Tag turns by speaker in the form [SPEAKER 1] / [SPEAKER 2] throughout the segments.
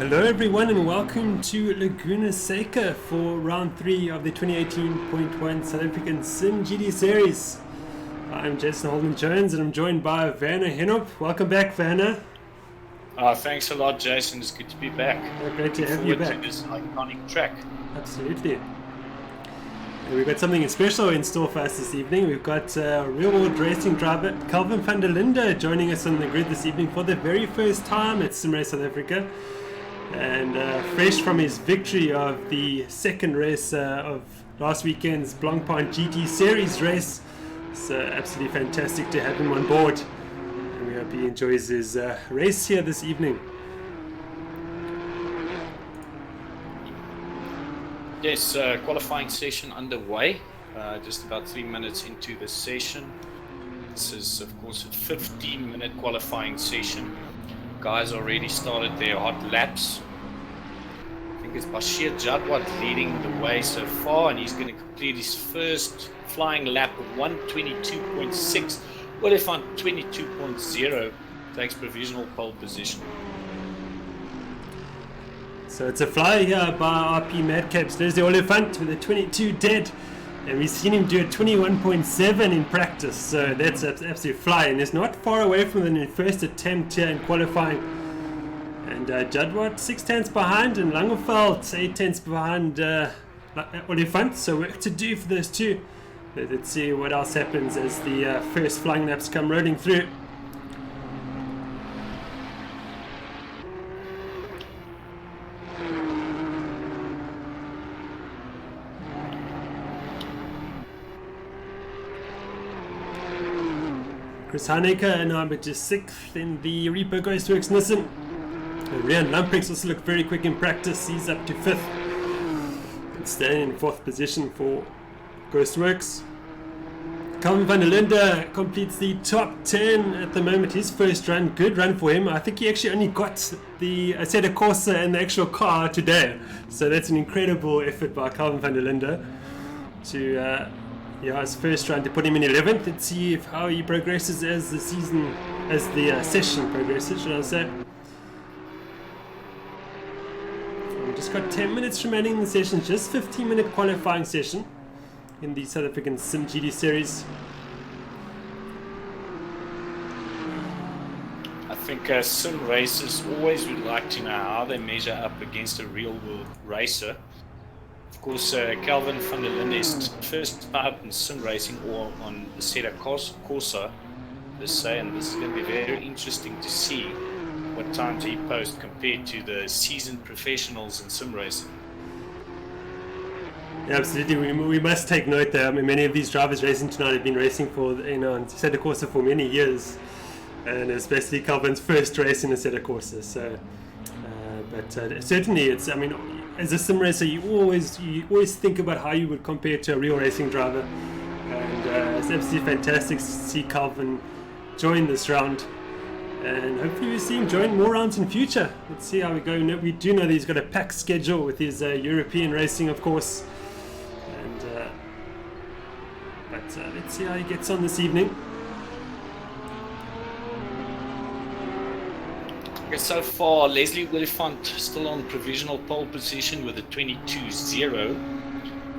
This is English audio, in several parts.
[SPEAKER 1] Hello everyone and welcome to Laguna Seca for round 3 of the 2018.1 South African simGT series. I'm Jason Holden-Jones and I'm joined by Werner Heenop. Welcome back, Werner.
[SPEAKER 2] Thanks a lot, Jason. It's good to be back.
[SPEAKER 1] Great to have you back.
[SPEAKER 2] To this iconic track.
[SPEAKER 1] Absolutely. And we've got something special in store for us this evening. We've got real-world racing driver Calvin van der Linde joining us on the grid this evening for the very first time at SimRace South Africa. And fresh from his victory of the second race of last weekend's Blancpain GT Series race. So absolutely fantastic to have him on board. And we hope he enjoys his race here this evening.
[SPEAKER 2] Yes, qualifying session underway. Just about 3 minutes into the session. This is, of course, a 15-minute qualifying session. Guys already started their hot laps. I think it's Bashir Jadwat leading the way so far, and he's going to complete his first flying lap of 122.6. Oliphant 22.0 takes provisional pole position.
[SPEAKER 1] So it's a fly here by RP Madcaps. There's the Oliphant with a 22 dead. And we've seen him do a 21.7 in practice, so that's absolute fly. And it's not far away from the first attempt here in qualifying. And Jadwat 6 tenths behind, and Langeveld 8 tenths behind Oliphant. So work to do for those two. Let's see what else happens as the first flying laps come rolling through. Chris Haneke now but just 6th in the Reaper Ghostworks Nissan. Rian Lamprecht also looked very quick in practice. He's up to 5th. And staying in 4th position for Ghostworks. Calvin van der Linde completes the top 10 at the moment. His first run, good run for him. I think he actually only got the Assetto Corsa in the actual car today. So that's an incredible effort by Calvin van der Linde to his first run to put him in 11th. Let's see how he progresses as the session progresses, should I say. We've just got 10 minutes remaining in the session, just 15-minute qualifying session in the South African simGT series.
[SPEAKER 2] I think sim racers always would like to know how they measure up against a real-world racer. Of course, Calvin van der Linde is first time in sim racing or on the Assetto Corsa, per se, and this is going to be very interesting to see what times he posts compared to the seasoned professionals in sim racing.
[SPEAKER 1] Yeah, absolutely. We must take note there. I mean, many of these drivers racing tonight have been racing for on Assetto Corsa for many years, and especially Calvin's first race in Assetto Corsa. So, but certainly, it's. I mean, as a sim racer, you always think about how you would compare to a real racing driver, and it's absolutely fantastic to see Calvin join this round, and hopefully we see him join more rounds in future. Let's see how we go. We do know that he's got a packed schedule with his European racing, of course, and but let's see how he gets on this evening.
[SPEAKER 2] So far, Leslie Oliphant still on provisional pole position with a 22.0.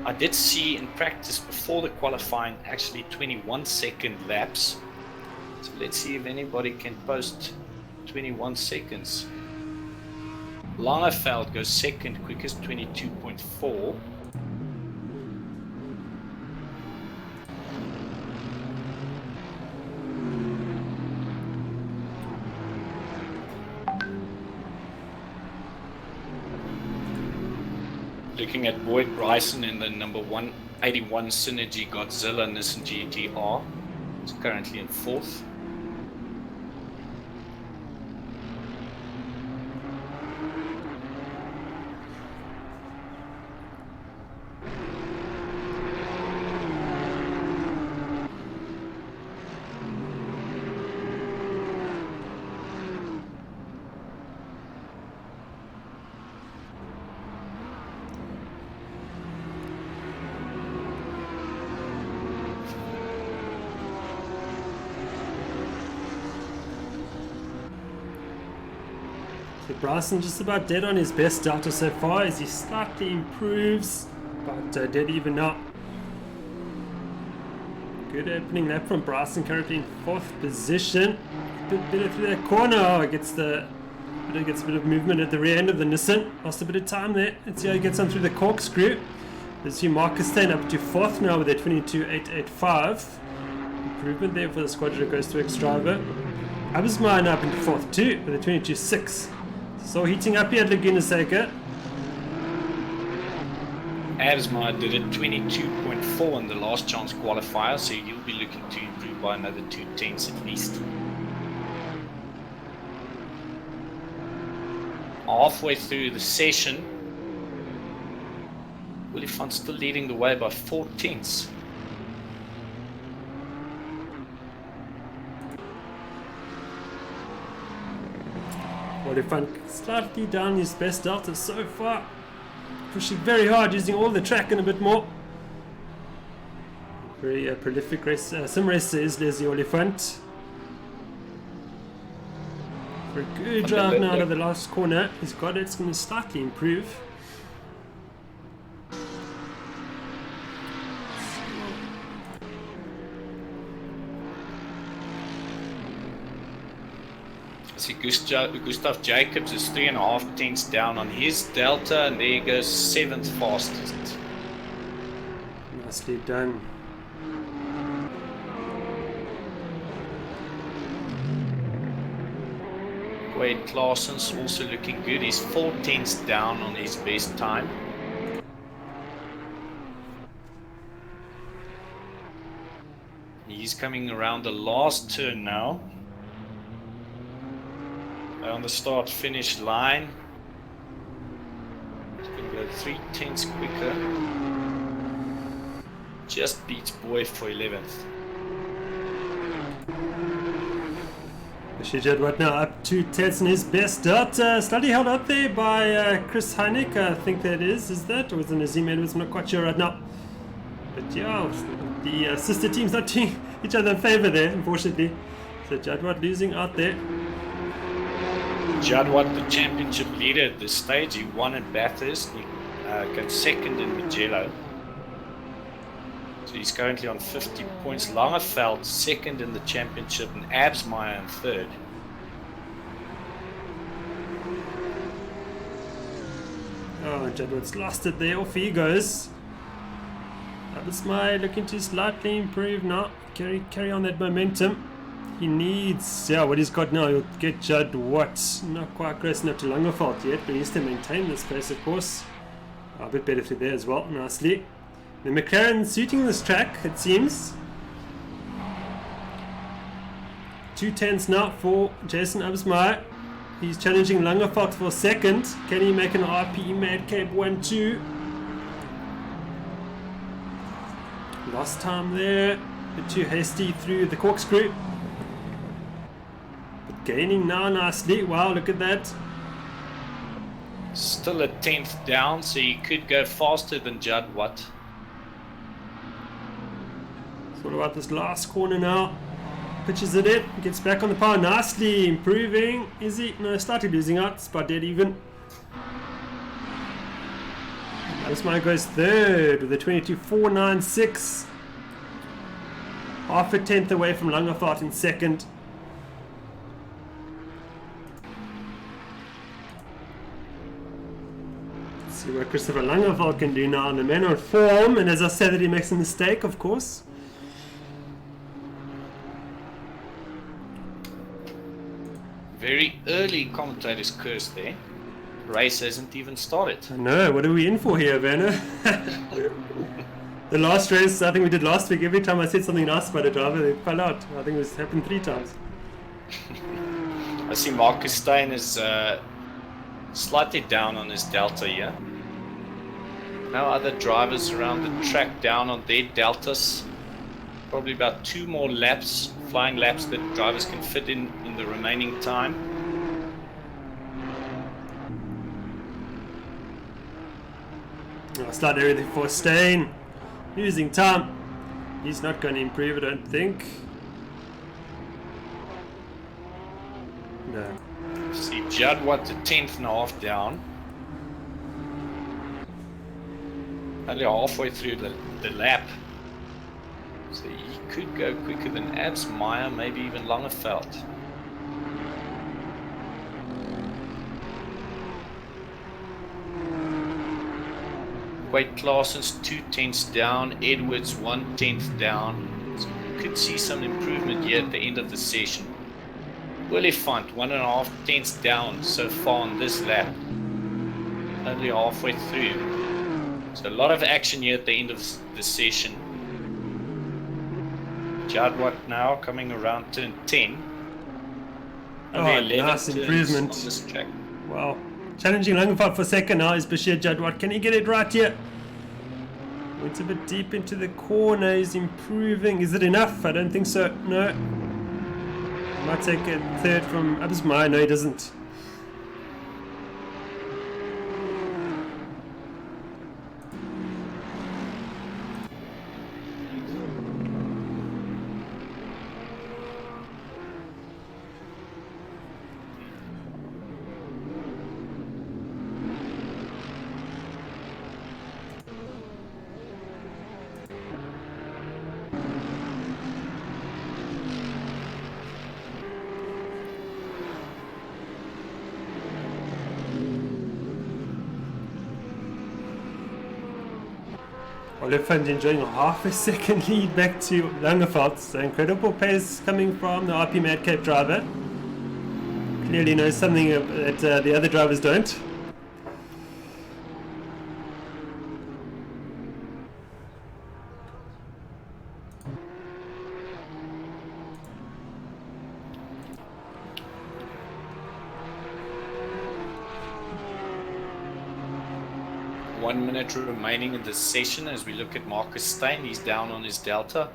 [SPEAKER 2] I did see in practice before the qualifying actually 21-second laps. So let's see if anybody can post 21 seconds. Langeveld goes second, quickest 22.4. Looking at Boyd Bryson in the number 181 Synergy Godzilla Nissan GT-R. It's currently in 4th.
[SPEAKER 1] So Bryson just about dead on his best delta so far as he slightly improves, but dead even now. Good opening lap from Bryson, currently in 4th position. A bit better through that corner. Oh, gets a bit of movement at the rear end of the Nissan. Lost a bit of time there. Let's see how he gets on through the corkscrew. There's Marcus staying up to 4th now with a 22.885. Improvement there for the squadron that goes to ex-driver. Abusmine up into 4th too with a 22.6. So heating up here at Laguna Seca.
[SPEAKER 2] Abusmine did a 22.4 in the last chance qualifier, so you'll be looking to improve by another 2 tenths at least. Halfway through the session, Willifant's still leading the way by 4 tenths.
[SPEAKER 1] Willifant slightly down his best delta so far. Pushing very hard, using all the track and a bit more. Very prolific race, sim racer is Leslie Oliphant. For a good drive now out of the last corner. He's got it, it's going to slightly improve.
[SPEAKER 2] See, Gustav Jacobs is 3.5 tenths down on his delta, and there he goes 7th fastest.
[SPEAKER 1] Nicely done.
[SPEAKER 2] Wade Claessen's also looking good. He's 4 tenths down on his best time. He's coming around the last turn now. On the start-finish line. He's going to go 3 tenths quicker. Just beats Boy for 11th.
[SPEAKER 1] Jadwat now up 2 tenths in his best delta. Slightly held up there by Chris Heineck, I think that is that? Or was it Nazim Edwards? I'm not quite sure right now. But yeah, the sister teams not doing each other in favour there, unfortunately. So Jadwat losing out there.
[SPEAKER 2] Jadwat, the championship leader at this stage, he won at Bathurst. He got 2nd in Mugello. So he's currently on 50 points. Langeveld 2nd in the championship, and Absmeyer in 3rd.
[SPEAKER 1] Oh, Jadwat's lost it there. Off he goes. Absmeyer looking to slightly improve now. Carry on that momentum. He needs, what he's got now, he'll get Jadwat. Not quite close enough to Langeveld yet, but he needs to maintain this pace, of course. A bit better through there as well, nicely. The McLaren suiting this track, it seems. 2 tenths now for Jason Absmeyer. He's challenging Langeveld for 2nd. Can he make an RP Madcape 1-2? Lost time there. A bit too hasty through the corkscrew. But gaining now nicely. Wow, look at that.
[SPEAKER 2] Still a 10th down, so he could go faster than Jadwat.
[SPEAKER 1] What about this last corner now? Pitches it in, gets back on the power nicely, improving. Is he? No, slightly losing out, it's about dead even. Absmeyer goes 3rd with a 22.496. Half a tenth away from Langeveld in 2nd. Let's see what Christopher Langeveld can do now in the man on form, and as I said that he makes a mistake, of course.
[SPEAKER 2] Very early commentator's curse there. Race hasn't even started.
[SPEAKER 1] I know, what are we in for here, Werner? The last race, I think we did last week, every time I said something nice about a driver, they fell out. I think it happened 3 times.
[SPEAKER 2] I see Marcus Stein is slightly down on his delta here. No other drivers around the track down on their deltas. Probably about 2 more laps, flying laps that drivers can fit in the remaining time.
[SPEAKER 1] Start everything for Stein. Losing time. He's not going to improve, I don't think. No.
[SPEAKER 2] See Judd Watt the 10th and a half down. Only halfway through the lap. So he could go quicker than Abs Meyer, maybe even Langeveld. Wade Claessen's 2/10 down, Edwards 1/10 down. So you could see some improvement here at the end of the session. Oliphant 1.5 tenths down so far on this lap. Only halfway through. So a lot of action here at the end of the session. Judd Watt now coming around turn 10. Only 11
[SPEAKER 1] nice
[SPEAKER 2] turns
[SPEAKER 1] improvement.
[SPEAKER 2] on this track.
[SPEAKER 1] Wow. Challenging Langeveld for second now is Bashir Judd Watt. Can he get it right here? Went a bit deep into the corner. He's improving. Is it enough? I don't think so. No. Might take a third from Abs Meyer. No, he doesn't. Oliphant enjoying a half a second lead back to Langeveld. So incredible pace coming from the RP Madcap driver. Clearly knows something that the other drivers don't.
[SPEAKER 2] Remaining in this session as we look at Marcus Steyn. He's down on his delta.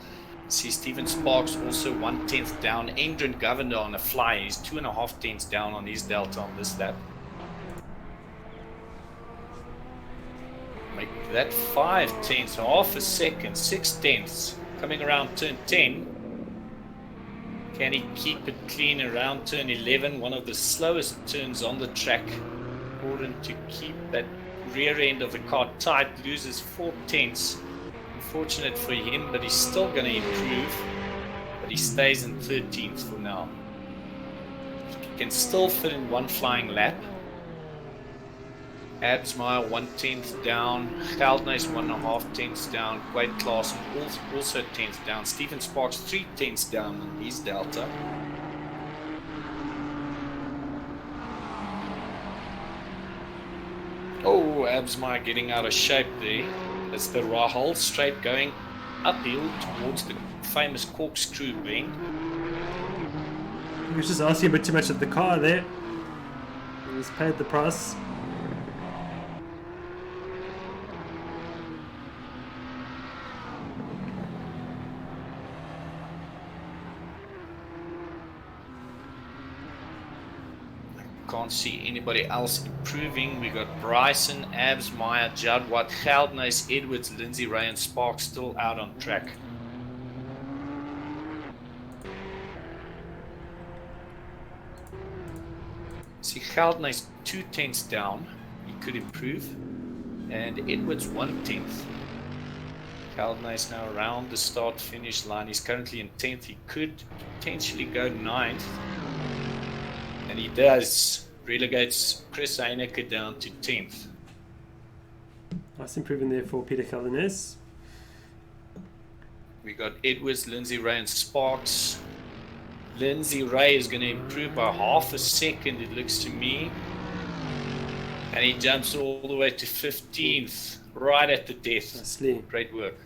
[SPEAKER 2] See Stephen Sparks also 1/10 down. Endrin Governor on a fly. He's 2.5 tenths down on his delta on this lap. Make that 5 tenths, half a second, 6 tenths. Coming around turn 10. Can he keep it clean around turn 11? One of the slowest turns on the track. Important to keep that rear end of the car tight, loses 4 tenths. Unfortunate for him, but he's still going to improve. But he stays in 13th for now. He can still fit in one flying lap. Abs Meyer 1/10 down. Geldnys 1.5 tenths down. Wade Claessen also 10th down. Stephen Sparks 3 tenths down on his delta. Oh, Abs Meyer getting out of shape there. That's the Rahal straight going uphill towards the famous corkscrew bend.
[SPEAKER 1] He was just asking a bit too much of the car there. He's paid the price.
[SPEAKER 2] Can't see anybody else improving. We got Bryson, Abs Meyer, Judd Watt, Geldnys, Edwards, Lindsay Ray and Sparks still out on track. See Geldnys 2 tenths down. He could improve. And Edwards 1/10. Geldnys now around the start finish line. He's currently in 10th. He could potentially go 9th. And he does, relegates Chris Heenop down to 10th.
[SPEAKER 1] Nice improvement there for Peter Geldnys.
[SPEAKER 2] We got Edwards, Lindsay Ray and Sparks. Lindsay Ray is going to improve by half a second, it looks to me. And he jumps all the way to 15th, right at the death.
[SPEAKER 1] Nicely.
[SPEAKER 2] Great work.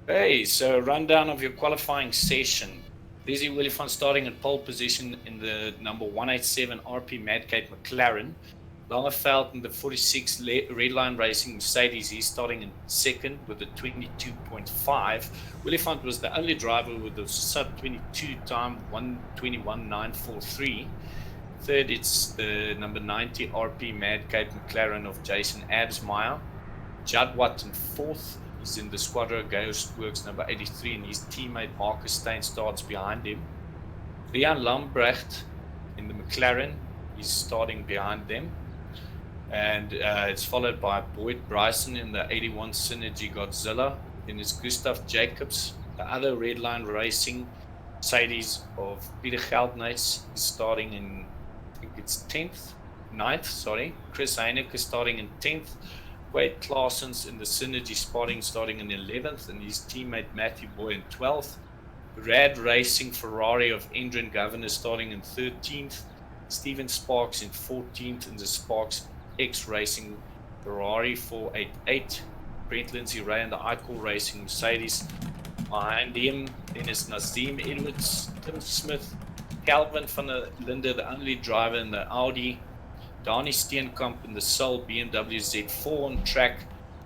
[SPEAKER 2] Okay, so rundown of your qualifying session. Lizzie Willifant starting in pole position in the number 187 RP Madcap McLaren. Langeveld in the 46 Redline Racing Mercedes, he's starting in second with a 22.5. Willifant was the only driver with a sub 22 time, 1:21.943. Third, it's the number 90 RP Madcap McLaren of Jason Abs Meyer. Jadwat in 4th. He's in the Squadra Ghost Works number 83, and his teammate Marcus Stein starts behind him. Rian Lambrecht in the McLaren, he's starting behind them. And it's followed by Boyd Bryson in the 81 Synergy Godzilla. Then it's Gustav Jacobs, the other Redline Racing Mercedes of Peter Geldnys, is starting in, I think it's 9th, sorry. Chris Heenop is starting in 10th. Wade Claessens in the Synergy Spotting starting in 11th, and his teammate Matthew Boy in 12th. Rad Racing Ferrari of Endrin Governor starting in 13th. Stephen Sparks in 14th in the Sparks X Racing Ferrari 488. Brent Lindsay Ray and the Icol Racing Mercedes behind him. Then it's Nazim Edwards, Tim Smith, Calvin van der Linde, the only driver in the Audi. Dani Steenkamp in the Sol BMW Z4 on track.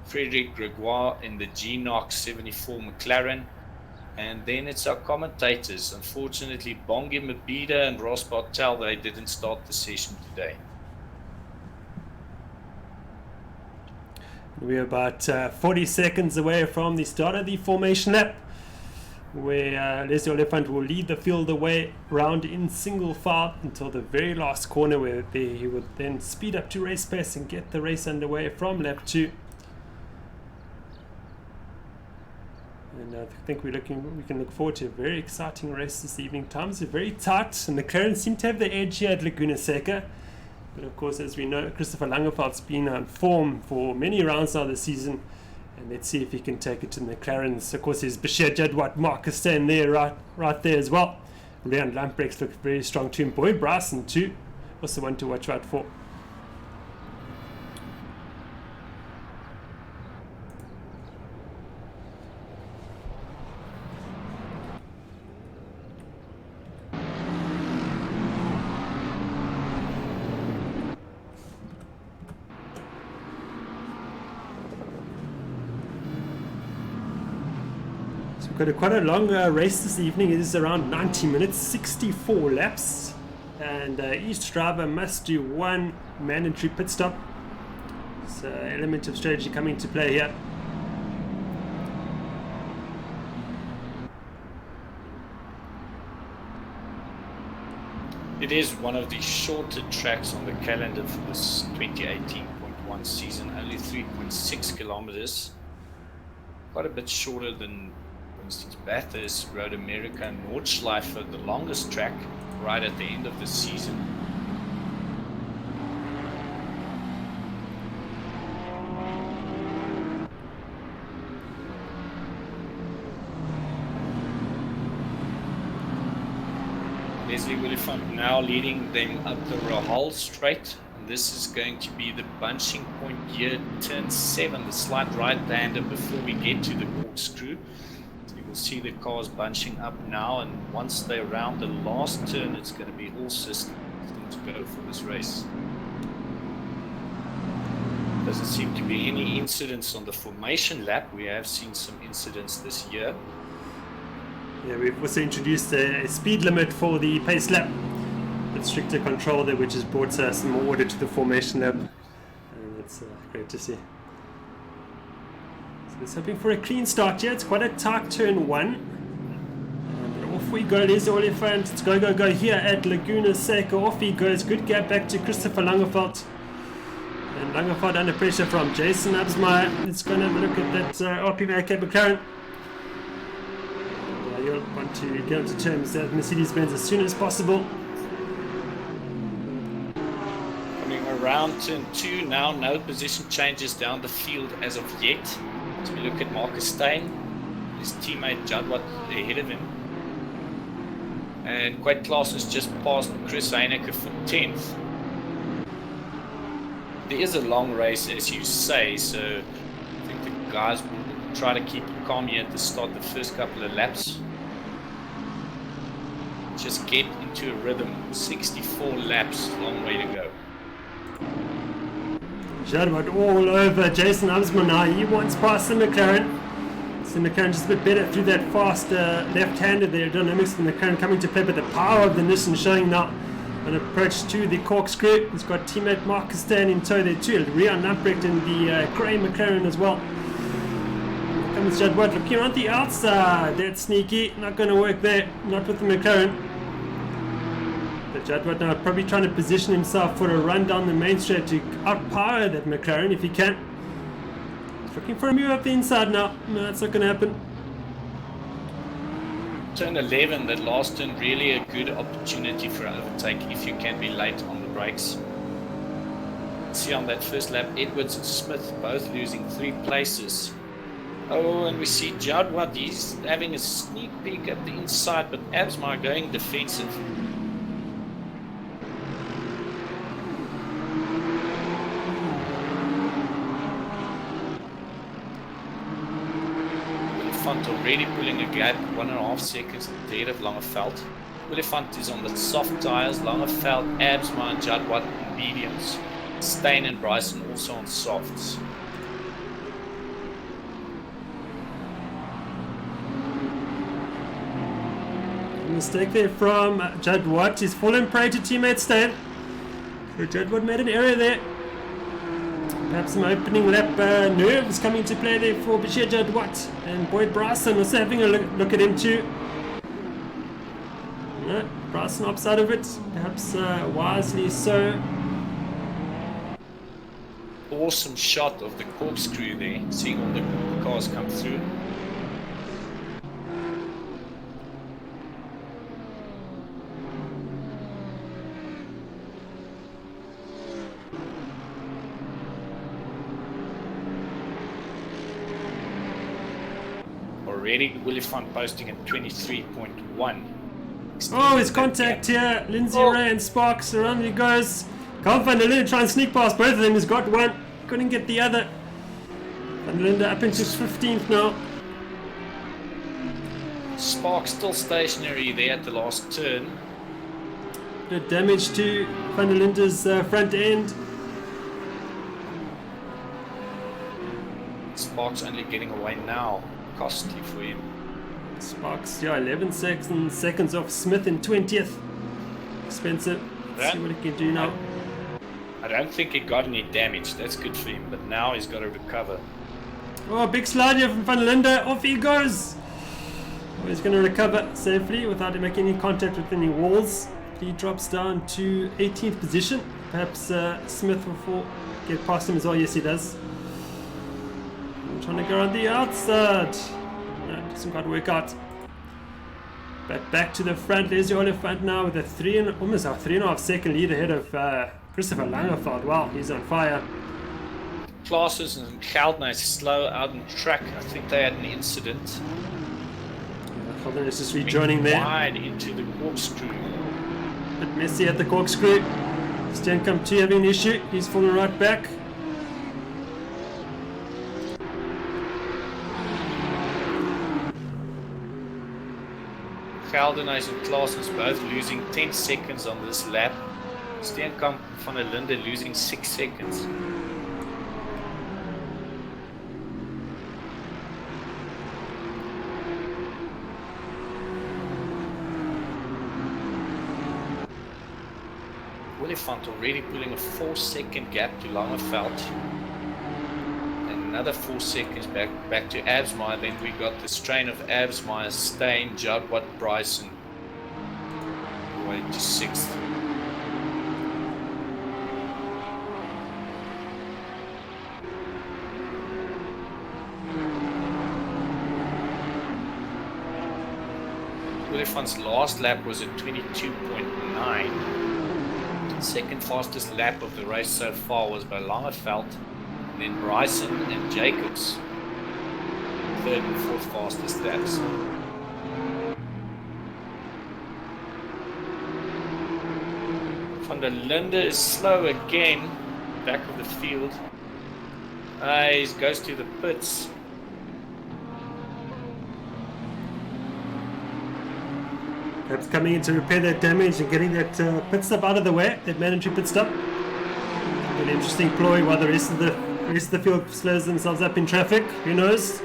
[SPEAKER 2] Frederic Gregoire in the G-Nox 74 McLaren. And then it's our commentators. Unfortunately, Bongi Mabida and Ross Bartel, they didn't start the session today.
[SPEAKER 1] We're about 40 seconds away from the start of the formation lap, where Leslie Oliphant will lead the field away round in single file until the very last corner, where he would then speed up to race pace and get the race underway from lap 2. And I think we can look forward to a very exciting race this evening. Times are very tight, and the McLaren seem to have the edge here at Laguna Seca. But of course, as we know, Christopher Langeveld's been on form for many rounds now this season. And let's see if he can take it to the McLarens. Of course, there's Bashir Jadwat, Marcus Stein there, right there as well. Rian Lambrecht looks very strong too. And Boyd Bryson too. Also one to watch out for. Got quite a long race this evening. It is around 90 minutes, 64 laps, and each driver must do one mandatory pit stop. So element of strategy coming into play here.
[SPEAKER 2] It is one of the shorter tracks on the calendar for this 2018.1 season, only 3.6 kilometers, quite a bit shorter than, for instance, Bathurst, Road America, and Nordschleife, the longest track, right at the end of the season. Leslie Willifant now leading them up the Rahal Straight. And this is going to be the bunching point here, turn 7, the slight right-hander before we get to the corkscrew. We'll see the cars bunching up now, and once they're around the last turn, it's going to be all systems to go for this race. Doesn't seem to be any incidents on the formation lap. We have seen some incidents this year.
[SPEAKER 1] Yeah, we've also introduced a speed limit for the pace lap, with stricter control there, which has brought some more order to the formation lap, and that's great to see. It's hoping for a clean start here. It's quite a tight turn 1. And off we go. There's the Oliphant. It's go here at Laguna Seca. Off he goes. Good gap back to Christopher Langeveld. And Langeveld under pressure from Jason Absmeyer. Let's go and have a look at that RPMAK McLaren. You'll want to get into terms with Mercedes-Benz as soon as possible.
[SPEAKER 2] Coming around turn 2 now. No position changes down the field as of yet. So we look at Marcus Stein, his teammate Jadwat ahead of him. And Quite Class has just passed Chris Heenop for 10th. There is a long race, as you say, so I think the guys will try to keep it calm here to start the first couple of laps. Just get into a rhythm. 64 laps, long way to go.
[SPEAKER 1] Jadwat all over Jason Absman now. He wants past the McLaren. So McLaren just a bit better through that fast left-hander there. Dynamics of the McLaren coming to play, but the power of the Nissan showing now An approach to the corkscrew. He's got teammate Marcus Stan in tow there too. Rian Lamprecht in the grey McLaren as well. Here comes Judd Watt looking around the outside. That's sneaky. Not going to work there. Not with the McLaren. But Judd Watt now probably trying to position himself for a run down the main straight to outpower that McLaren if he can. He's looking for a move up the inside now. No, that's not going to happen.
[SPEAKER 2] Turn 11, that last turn, really a good opportunity for an overtake if you can be late on the brakes. See on that first lap, Edwards and Smith both losing 3 places. Oh, and we see Judd Watt, he's having a sneak peek at the inside, but Absmar going defensive. Already pulling a gap 1.5 seconds ahead of Langeveld. Olifant is on the soft tyres, Langeveld, Absma and Judd Watt on mediums. Steyn and Bryson also on softs.
[SPEAKER 1] Mistake there from Judd Watt. He's fallen prey to teammate Steyn. So Judd Watt made an error there. Perhaps some opening lap nerves coming to play there for Bashir Judd Watt. And Boyd Bryson was having a look at him too. No, Bryson opts out of it, perhaps wisely so.
[SPEAKER 2] Awesome shot of the corkscrew there, seeing all the cars come through. Already, Willifant posting at 23.1.
[SPEAKER 1] Oh, his contact here. Lindsay Ray and Sparks. Around he goes. Carl van der Linde trying to sneak past both of them. He's got one. Couldn't get the other. Van der Linde up into 15th now.
[SPEAKER 2] Sparks still stationary there at the last turn.
[SPEAKER 1] Bit of damage to Van der Linde's front end.
[SPEAKER 2] Sparks only getting away now. Costly for him.
[SPEAKER 1] Sparks, yeah, 11 seconds off Smith in 20th. Expensive. Let's see what he can do now.
[SPEAKER 2] I don't think he got any damage. That's good for him. But now he's got to recover.
[SPEAKER 1] Oh, big slide here from Van der Linde. Off he goes. Oh, he's going to recover safely without making any contact with any walls. He drops down to 18th position. Perhaps Smith will get past him as well. Yes, he does. Trying to go on the outside. No, doesn't quite work out. But back to the front. There's your Olifant now with a almost a 3.5 second lead ahead of Christopher Langeveld. Wow, he's on fire.
[SPEAKER 2] Classes and Geldner is slow out on track. I think they had an incident.
[SPEAKER 1] Holden is just rejoining there.
[SPEAKER 2] Wide into the corkscrew.
[SPEAKER 1] Bit messy at the corkscrew. Steenkamp 2 having an issue. He's falling right back.
[SPEAKER 2] Geldenhuis and Claessens both losing 10 seconds on this lap. Steenkamp van der Linde losing 6 seconds. Willifant already pulling a 4-second gap to Langeveld. Another 4 seconds back to Absmeyer. Then we got the strain of Absmeyer, Steyn, Judd Watt, Bryson. Way to 6th. Willifant's last lap was at 22.9. Second fastest lap of the race so far was by Langeveld. Then Bryson and Jacobs, third and fourth fastest laps. Van der Linde is slow again, back of the field. He goes to the pits.
[SPEAKER 1] Perhaps coming in to repair that damage and getting that pit stop out of the way, that mandatory pit stop. An interesting ploy while the rest of the field slows themselves up in traffic. Who knows?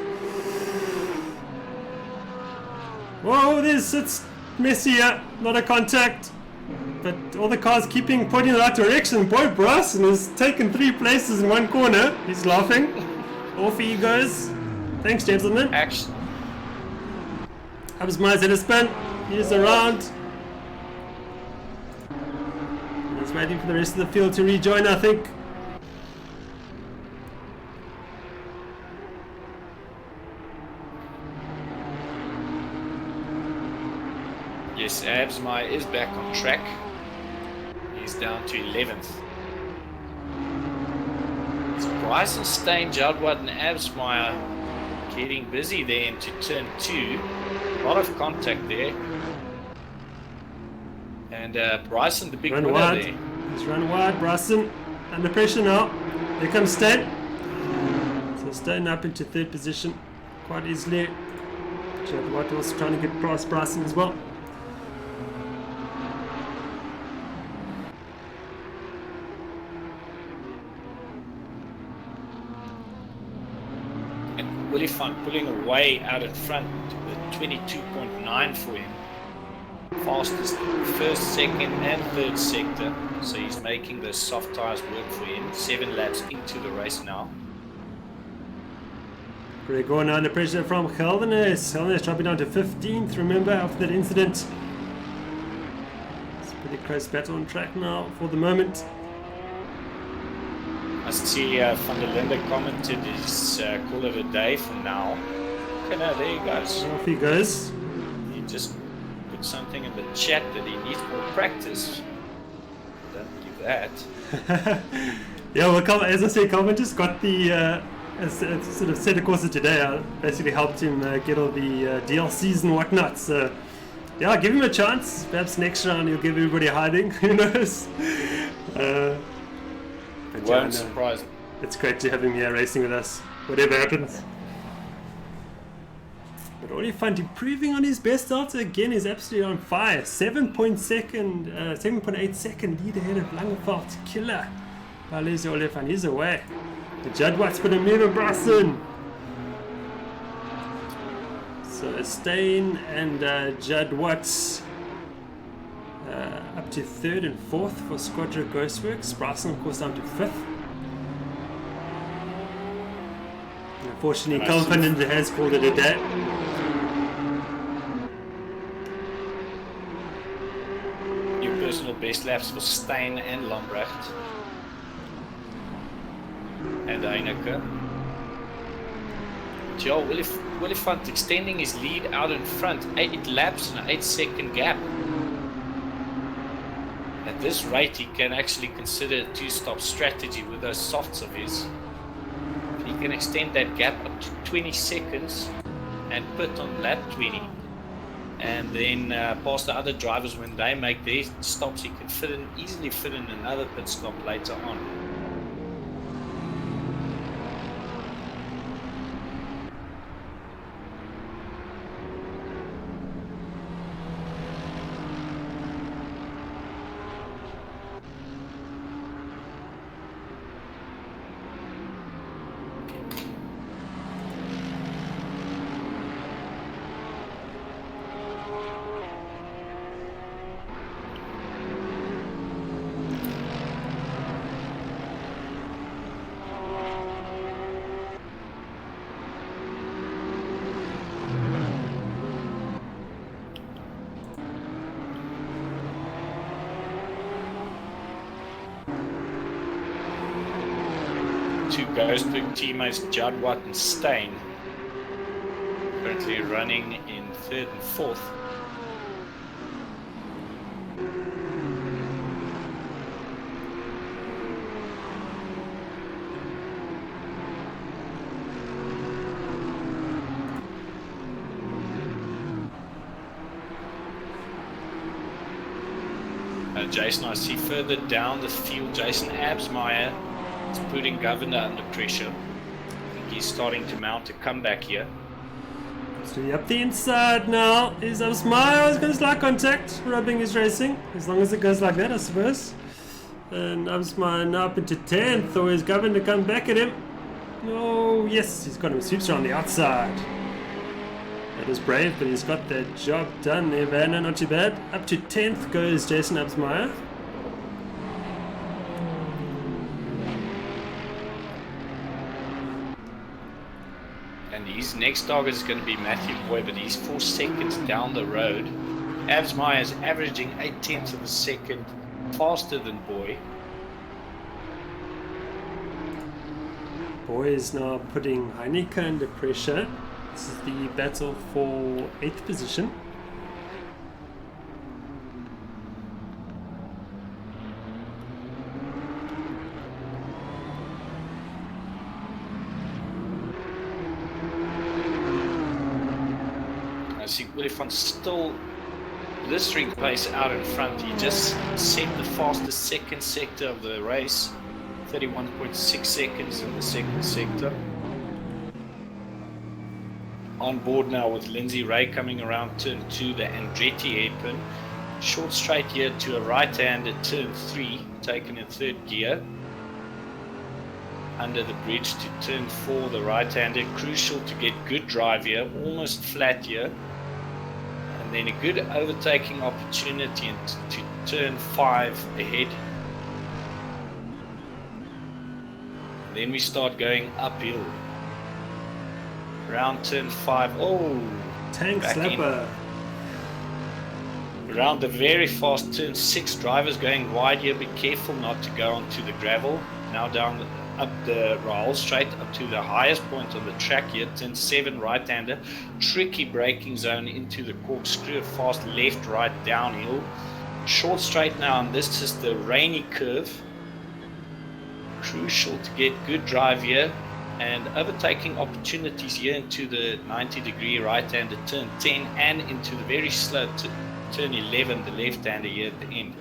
[SPEAKER 1] Whoa, it's messy here. Not a contact. but all the cars pointing in the right direction. Boy, Bryson has taken 3 places in one corner. He's laughing. Off he goes. Thanks, gentlemen.
[SPEAKER 2] Action.
[SPEAKER 1] Absmeyer's in a spin. He's around. He's waiting for the rest of the field to rejoin, I think.
[SPEAKER 2] Yes, Absmeyer is back on track. He's down to 11th. It's Bryson, Steyn, Jadwat and Absmeyer getting busy there into turn 2. A lot of contact there. And Bryson, the big winner
[SPEAKER 1] wide.
[SPEAKER 2] there.
[SPEAKER 1] He's run wide, Bryson. Under pressure now. Here comes Steyn. So Steyn up into 3rd position quite easily. Jadwat also trying to get past Bryson as well.
[SPEAKER 2] Willie Funk pulling away out in front with 22.9 for him. Fastest 1st, 2nd and 3rd sector. So he's making the soft tyres work for him. 7 laps into the race now.
[SPEAKER 1] Gregor now under pressure from Holden-Jones. Holden-Jones dropping down to 15th. Remember, after that incident. It's a pretty close battle on track now for the moment.
[SPEAKER 2] I see Van der Linde commented his call it a day for now. Okay, now there he goes.
[SPEAKER 1] Off he goes.
[SPEAKER 2] He just put something in the chat that he needs more practice. Don't believe that.
[SPEAKER 1] Yeah, well, as I said, Calvin just got the sort of set of courses today. I basically helped him get all the DLCs and whatnot. So, yeah, give him a chance. Perhaps next round he'll give everybody a hiding. Who knows?
[SPEAKER 2] Won't surprise me.
[SPEAKER 1] It's great to have him here racing with us, whatever happens. But already found improving on his best start again. He's absolutely on fire. 7.8 second lead ahead of Langeveld. Killer. Valese Olefan, he's away. The Jadwat's put a move on Bryson. So Steyn and Jadwat up to 3rd and 4th for Squadra Ghostworks. Bryson, of course, down to 5th. Unfortunately, Confident has called it a day.
[SPEAKER 2] New personal best laps for Steyn and Lambrecht. And Heineke. Joe Willifant extending his lead out in front. 8 laps and an 8-second gap. At this rate, he can actually consider a 2-stop strategy with those softs of his. If he can extend that gap up to 20 seconds and pit on lap 20, and then pass the other drivers when they make their stops, he can easily fit in another pit stop later on. Two Ghostbig teammates, Jadwat and Steyn, currently running in 3rd and 4th. Jason, I see further down the field, Jason Absmeyer is putting Governor under pressure. I think he's starting to mount a comeback here.
[SPEAKER 1] So up the inside now is Absmeyer. He's going to slide contact, rubbing his racing, as long as it goes like that, I suppose. And Absmeyer now up into 10th, or is Governor to come back at him? Oh yes, he's got him sweeps around the outside. That was brave, but he's got the job done there, Werner. Not too bad. Up to 10th goes Jason Absmeyer.
[SPEAKER 2] And his next target is going to be Matthew Boy, but he's 4 seconds down the road. Absmeyer is averaging 0.8 of a second faster than Boy.
[SPEAKER 1] Boy is now putting Heineke under pressure. This is the battle for 8th position.
[SPEAKER 2] I see Olifant still blistering pace out in front. He just set the fastest second sector of the race. 31.6 seconds in the second sector. On board now with Lindsay Ray coming around turn 2, the Andretti hairpin. Short straight here to a right-hander, turn 3, taken in 3rd gear. Under the bridge to turn 4, the right-hander. Crucial to get good drive here, almost flat here. And then a good overtaking opportunity to turn 5 ahead. Then we start going uphill. Around turn 5. Oh!
[SPEAKER 1] Tank slapper.
[SPEAKER 2] Around the very fast turn 6. Drivers going wide here. Be careful not to go onto the gravel. Now down up the Rahal straight up to the highest point on the track here. Turn 7 right-hander. Tricky braking zone into the corkscrew. Fast left, right, downhill. Short straight now, and this is the rainy curve. Crucial to get good drive here, and overtaking opportunities here into the 90-degree right-hander turn 10 and into the very slow turn 11, the left-hander here at the end.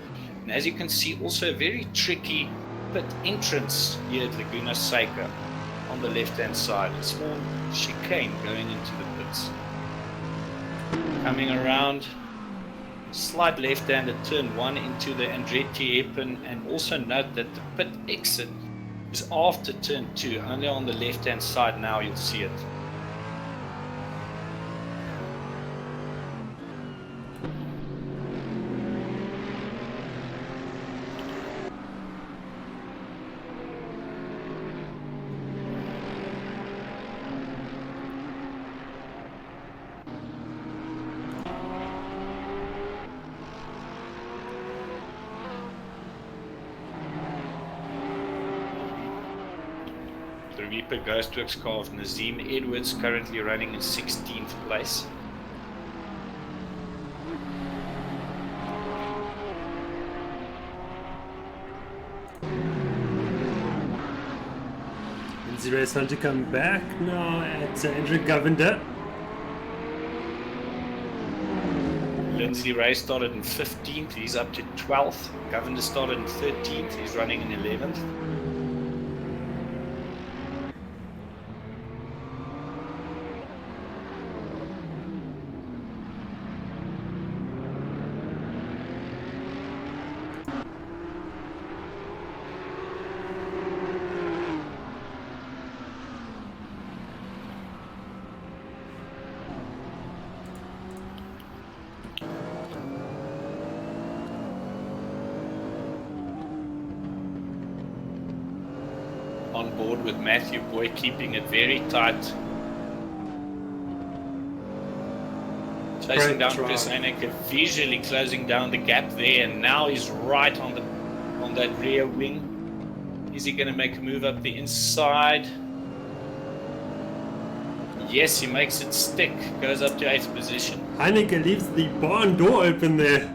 [SPEAKER 2] And as you can see, also a very tricky pit entrance here at Laguna Seca on the left-hand side. A small chicane going into the pits. Coming around, slight left-hander turn 1 into the Andretti hairpin, and also note that the pit exit is after turn 2, only on the left-hand side now you'll see it. The Reaper goes to car of Nazim Edwards, currently running in 16th place.
[SPEAKER 1] Lindsay Ray's trying to come back now at Andrew Govender.
[SPEAKER 2] Lindsay Ray started in 15th, he's up to 12th. Govender started in 13th, he's running in 11th. On board with Matthew Boy, keeping it very tight. Chasing down Chris Heineke, visually closing down the gap there, and now he's right on that rear wing. Is he going to make a move up the inside? Yes, he makes it stick. Goes up to 8th position.
[SPEAKER 1] Heineke leaves the barn door open there.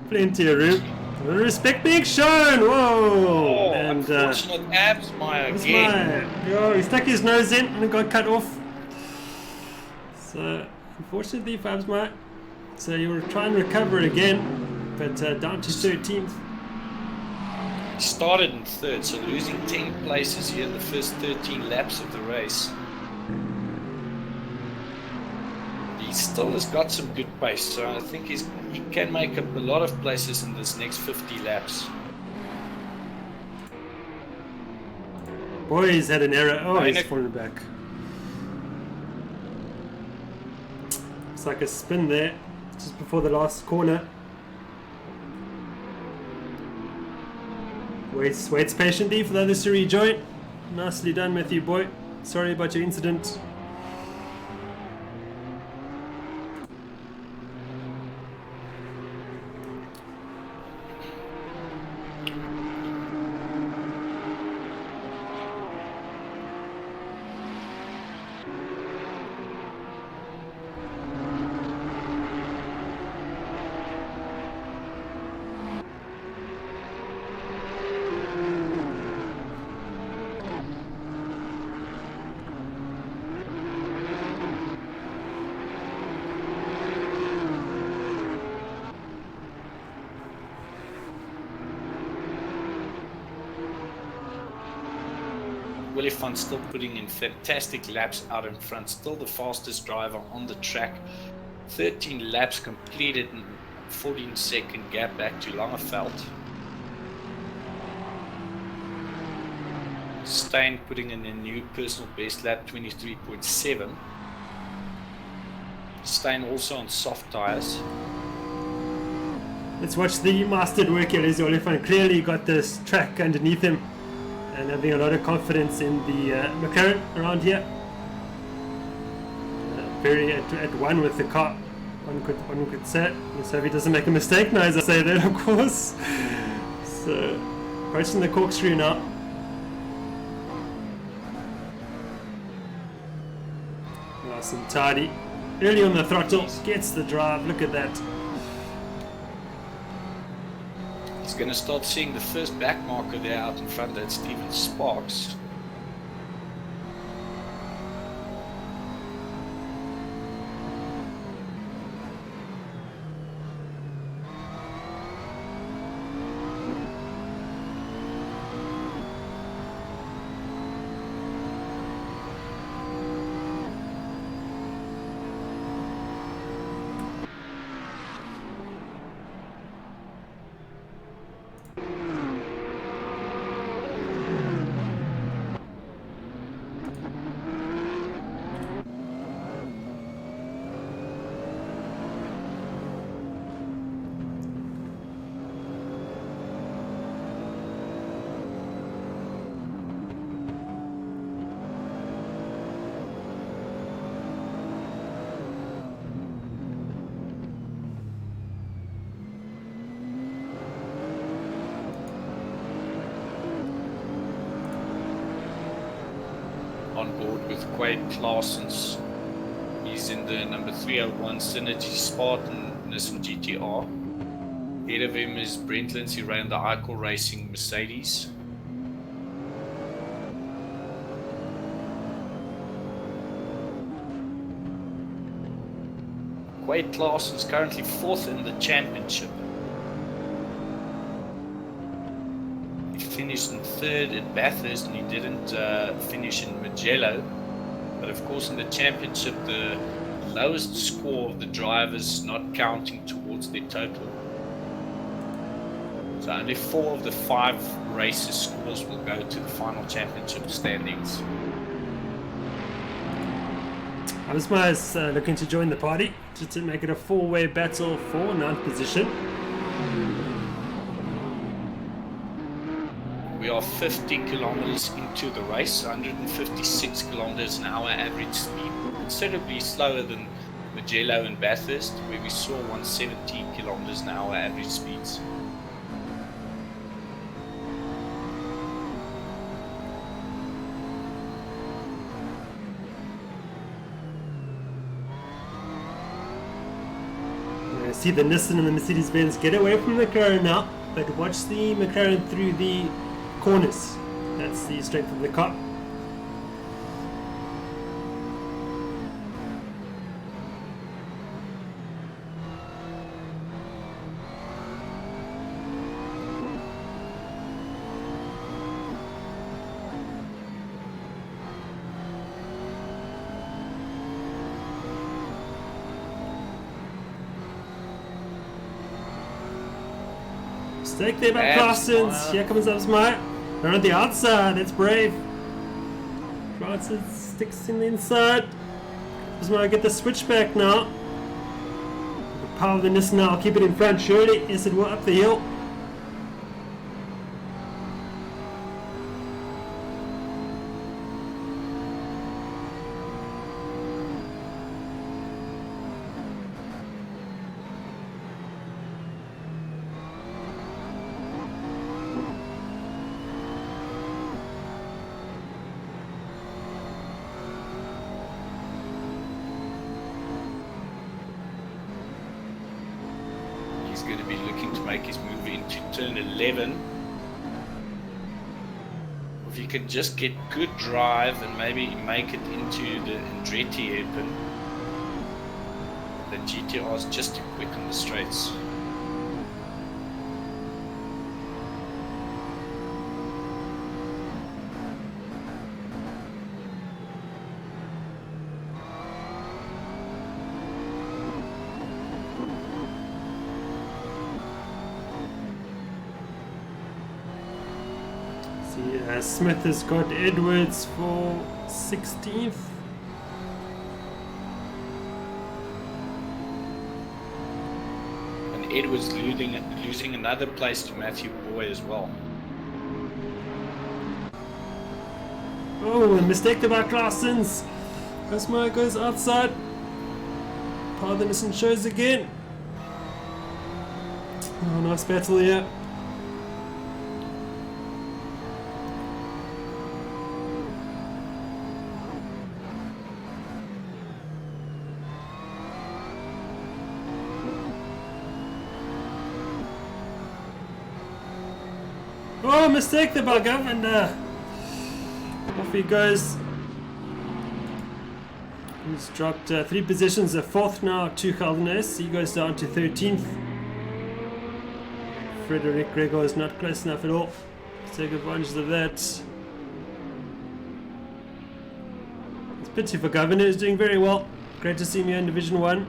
[SPEAKER 1] Plenty of room. Respect being shown. Whoa!
[SPEAKER 2] Oh,
[SPEAKER 1] and
[SPEAKER 2] unfortunate Absmeyer again.
[SPEAKER 1] Oh, he stuck his nose in and it got cut off. So, unfortunately for Absmeyer. So you will try and recover again, but down to 13th.
[SPEAKER 2] He started in 3rd, so losing 10 places here in the first 13 laps of the race. He still has got some good pace, so I think he can make up a lot of places in this next 50 laps.
[SPEAKER 1] Boy, he's had an error. Oh, he's fallen back. like a spin there, just before the last corner. Waits patiently for the others to rejoin. Nicely done, Matthew boy. Sorry about your incident.
[SPEAKER 2] Willie Fun still putting in fantastic laps out in front, still the fastest driver on the track. 13 laps completed in 14-second gap back to Langeveld. Stein putting in a new personal best lap, 23.7. Stein also on soft tires.
[SPEAKER 1] Let's watch the mastered work here. As Willie Fun clearly got this track underneath him, and having a lot of confidence in the McLaren around here. Very at one with the car, one could say. Let's hope he doesn't make a mistake now, as I say that, of course. So, approaching the corkscrew now. Nice and tidy. Early on the throttle, gets the drive, look at that.
[SPEAKER 2] He's going to start seeing the first back marker there out in front. That's Steven Sparks. On board with Quade Claessens. He's in the number 301 Synergy Spartan Nissan GTR. Ahead of him is Brent Lindsay around the Icor Racing Mercedes. Quade Claessens currently 4th in the championship. Finished in 3rd at Bathurst, and he didn't finish in Mugello. But of course in the championship the lowest score of the drivers not counting towards their total. So only 4 of the 5 races scores will go to the final championship standings.
[SPEAKER 1] Osma is looking to join the party, just to make it a 4-way battle for 9th position.
[SPEAKER 2] We are 50 kilometers into the race, 156 kilometers an hour average speed, considerably slower than Mugello and Bathurst, where we saw 170 kilometers an hour average speeds.
[SPEAKER 1] I see the Nissan and the Mercedes-Benz get away from the McLaren now, but watch the McLaren through the corners. That's the strength of the car. Mistake there by Claessens. Here comes Upsmart. They're on the outside. That's brave. Claessens sticks in the inside. Upsmart get the switchback now. power of the Nissan now. I'll keep it in front, surely. Yes, it will, up the hill.
[SPEAKER 2] Going to be looking to make his move into turn 11. If you can just get good drive and maybe make it into the Andretti hairpin. The GTR is just too quick on the straights.
[SPEAKER 1] Smith has got Edwards for 16th.
[SPEAKER 2] And Edwards losing another place to Matthew Boy as well.
[SPEAKER 1] Oh, a mistake about Claessens. Cosmo goes outside. Power of the Nissan shows again. Oh, nice battle here. Oh, mistake the bug up, and off he goes. He's dropped 3 positions, a 4th now to Holden-Jones. He goes down to 13th. Frederick Gregor is not close enough at all to take advantage of that. It's pity for Governor, he's doing very well. Great to see him here in Division 1.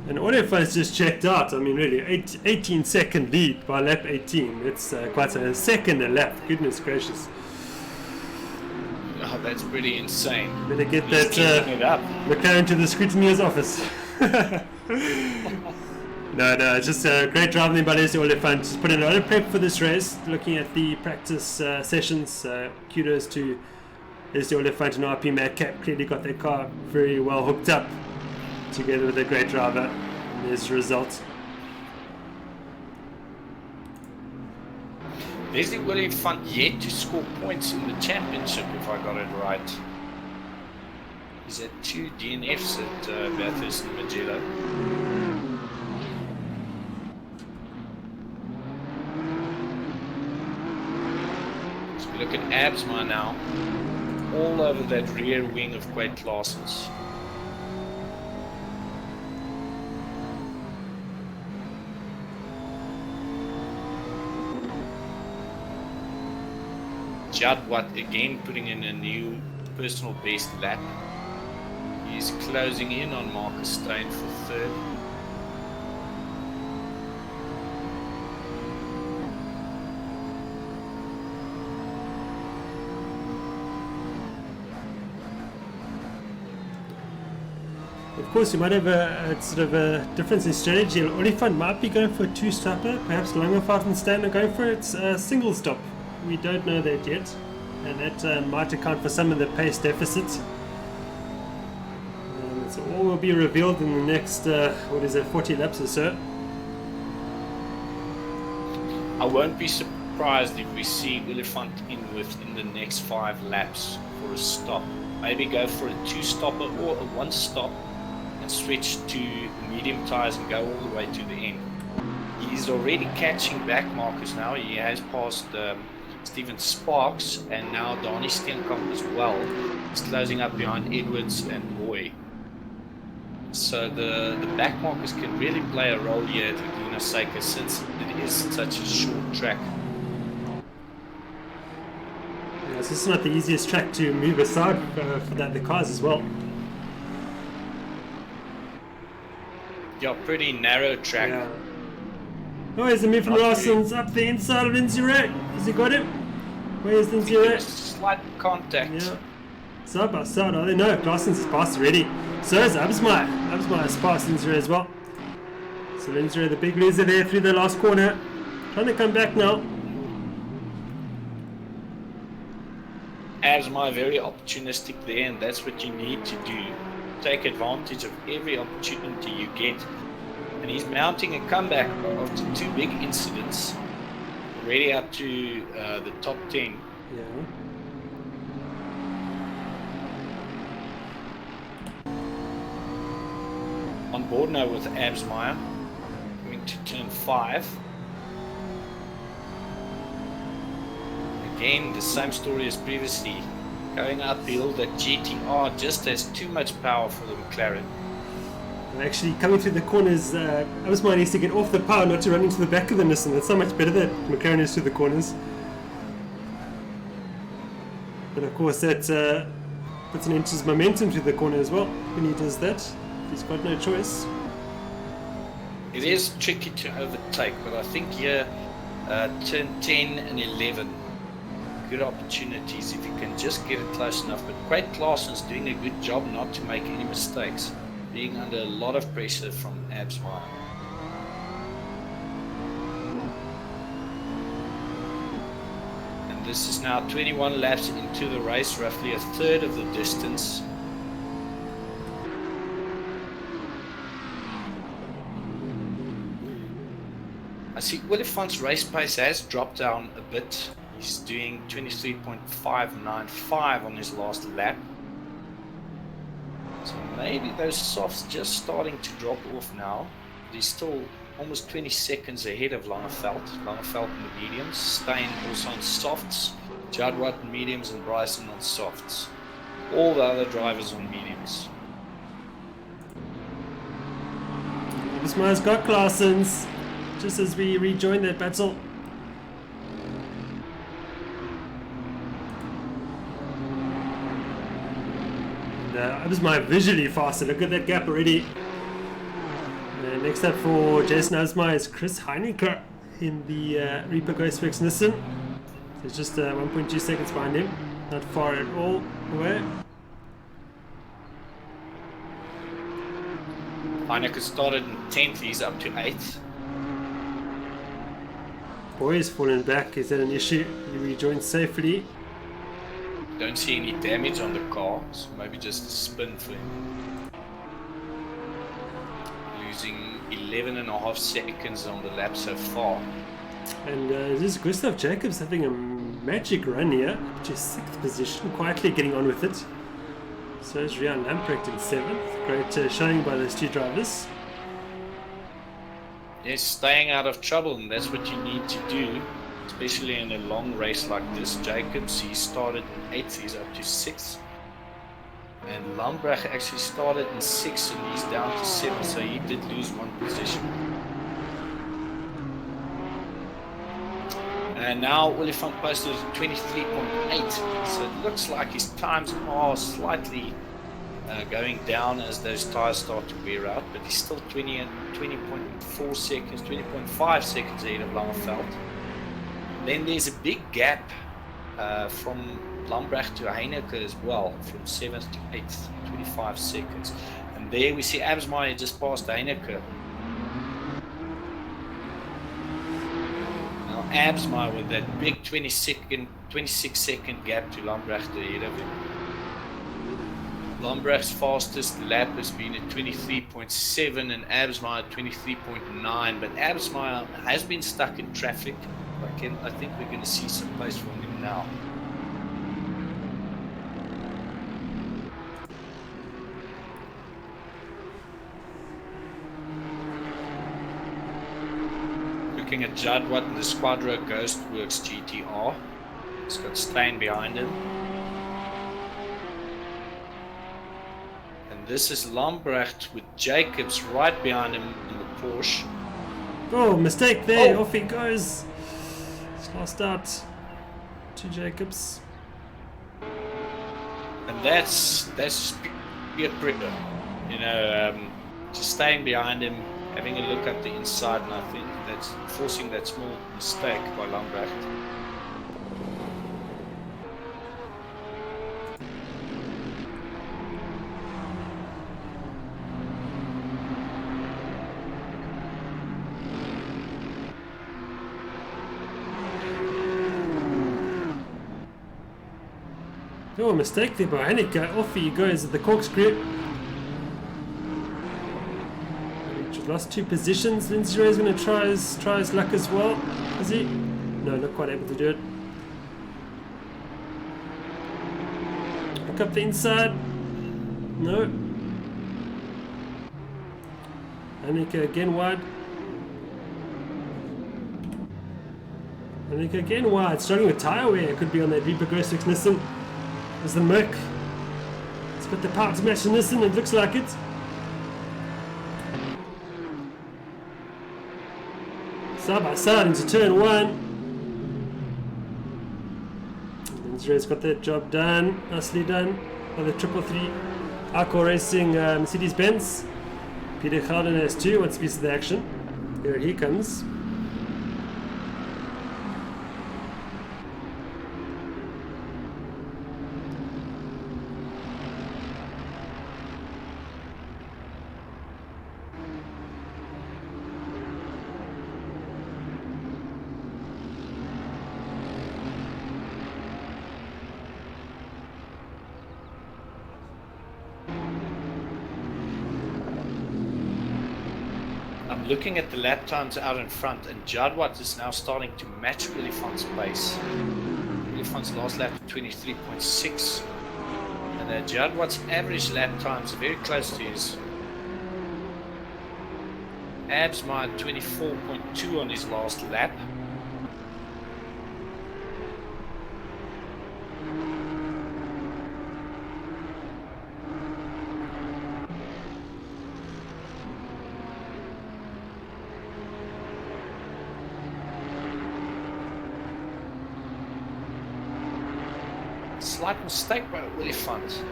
[SPEAKER 1] And Autofun's just checked out. I mean, really, 18-second lead by lap 18. It's quite a second a lap. Goodness gracious.
[SPEAKER 2] Oh, that's pretty insane.
[SPEAKER 1] Better get that McLaren to the scrutineer's office. No, just a great driving by Leslie Autofun. Just put in a lot of prep for this race. Looking at the practice sessions, kudos to Leslie Autofun and RP Madcap. Clearly got their car very well hooked up, together with a great driver. And there's the result.
[SPEAKER 2] Leslie Autofun yet to score points in the championship, if I got it right. He's at 2 DNFs at Bathurst and Magello. So we look at Absma now, all over that rear wing of Quade Claessens. Judd Watt again putting in a new personal best lap. He's closing in on Marcus Stein for 3rd.
[SPEAKER 1] Of course, you might have a sort of a difference in strategy. Autofun might be going for a 2-stopper. Perhaps Langerfeld and Stein are going for it's a single stop. We don't know that yet, and that might account for some of the pace deficit. So all will be revealed in the next 40 laps or so.
[SPEAKER 2] I won't be surprised if we see Oliphant in within the next 5 laps for a stop. Maybe go for a 2-stopper or a 1-stop and switch to medium tyres and go all the way to the end. He's already catching back Marcus now. He has passed Stephen Sparks and now Donnie Steenkamp as well. He's closing up behind Edwards and Boy. So the back markers can really play a role here at Laguna Seca since it is such a short track.
[SPEAKER 1] Yeah, this is not the easiest track to move aside for the cars as well.
[SPEAKER 2] Yeah, pretty narrow track.
[SPEAKER 1] Yeah. Oh, here's the move from Larson's up the inside of Lindsay Ray. Has he got him? Where's Lindsay Ray?
[SPEAKER 2] Slight contact.
[SPEAKER 1] Yeah. Side by side, are they? No, Glassens is passed already. So is Absmeyer. Absmeyer has passed Lenzere as well. So Lenzere, the big loser there through the last corner. Trying to come back now.
[SPEAKER 2] Absmeyer very opportunistic there, and that's what you need to do. Take advantage of every opportunity you get. And he's mounting a comeback after 2 big incidents. Already up to the top 10.
[SPEAKER 1] Yeah.
[SPEAKER 2] On board now with Absmeyer, going to turn 5. Again, the same story as previously. Going uphill, that GTR just has too much power for the McLaren.
[SPEAKER 1] And actually, coming through the corners, Absmeyer needs to get off the power, not to run into the back of the Nissan. That's so much better that McLaren is through the corners. But of course, that puts an inch's momentum through the corner as well when he does that. He's got no choice.
[SPEAKER 2] It is tricky to overtake, but I think here turn 10 and 11, good opportunities if you can just get it close enough. But Craig Claessen's doing a good job not to make any mistakes, being under a lot of pressure from Absmeyer. And this is now 21 laps into the race, roughly a third of the distance. I see Oliphant's race pace has dropped down a bit. He's doing 23.595 on his last lap. So maybe those softs just starting to drop off now. But he's still almost 20 seconds ahead of Langeveld. Langeveld in the mediums, Steyn also on softs, Jadwat on mediums and Bryson on softs. All the other drivers on mediums.
[SPEAKER 1] Absmeyer's got Claessen's. Just as we rejoin that battle. Absmeyer visually faster. Look at that gap already. Next up for Jason Absmeyer is Chris Heineke in the Reaper Ghostworks Nissan. So it's just 1.2 seconds behind him. Not far at all away.
[SPEAKER 2] Heineke started in 10th, he's up to 8th.
[SPEAKER 1] Boy is falling back. Is that an issue? He rejoined safely.
[SPEAKER 2] Don't see any damage on the car, so maybe just a spin for him. Losing 11.5 seconds on the lap so far.
[SPEAKER 1] And this is Gustav Jacobs having a magic run here, which is 6th position, quietly getting on with it. So is Rian Lamprecht in 7th. Great showing by those 2 drivers.
[SPEAKER 2] Yes, staying out of trouble, and that's what you need to do, especially in a long race like this. Jacobs, he started in 8th, he's up to 6th. And Lambrecht actually started in 6th and he's down to 7th, so he did lose 1 position. And now Oliphant posted 23.8, so it looks like his times are slightly going down as those tires start to wear out, but he's still 20.4 seconds, 20.5 seconds ahead of Langeveld. Then there's a big gap from Lambrecht to Heineke as well, from 7th to 8th, 25 seconds. And there we see Absmeyer just passed Heineke. Now Absmeyer with that big 26 second gap to Lambrecht ahead of him. Lambrecht's fastest lap has been at 23.7 and Absmeyer 23.9, but Absmeyer has been stuck in traffic. I think we're going to see some pace from him now. Looking at Jadwat in the Squadra Ghostworks GTR. He's got Steyn behind him. And this is Lambrecht with Jacobs right behind him in the Porsche.
[SPEAKER 1] Oh, mistake there. Off he goes. Lost out to Jacobs.
[SPEAKER 2] And that's peer pressure. You know, just staying behind him, having a look at the inside, and I think that's forcing that small mistake by Lambrecht.
[SPEAKER 1] Oh, a mistake there by Heenop. Off he goes at the corkscrew. He lost 2 positions. Lindsay Ray's going to try his luck as well. Is he? No, not quite able to do it. Pick up the inside. No. Heenop again wide. Heenop again wide. Struggling with tyre wear. It could be on that Reaper Gross 6 Nissan. There's the Merc. It's got the power to match the Nissan. It looks like it. Side by side into turn 1. Lindsay's got that job done. Nicely done by the 333 Arco Racing Mercedes-Benz. Peter Holden has 2. Wants a piece of the action. Here he comes.
[SPEAKER 2] Looking at the lap times out in front, and Jadwat is now starting to match Willifant's pace. Willifant's last lap 23.6, and Jadwat's average lap times are very close to his. Abs made 24.2 on his last lap. Slight mistake by Willifant.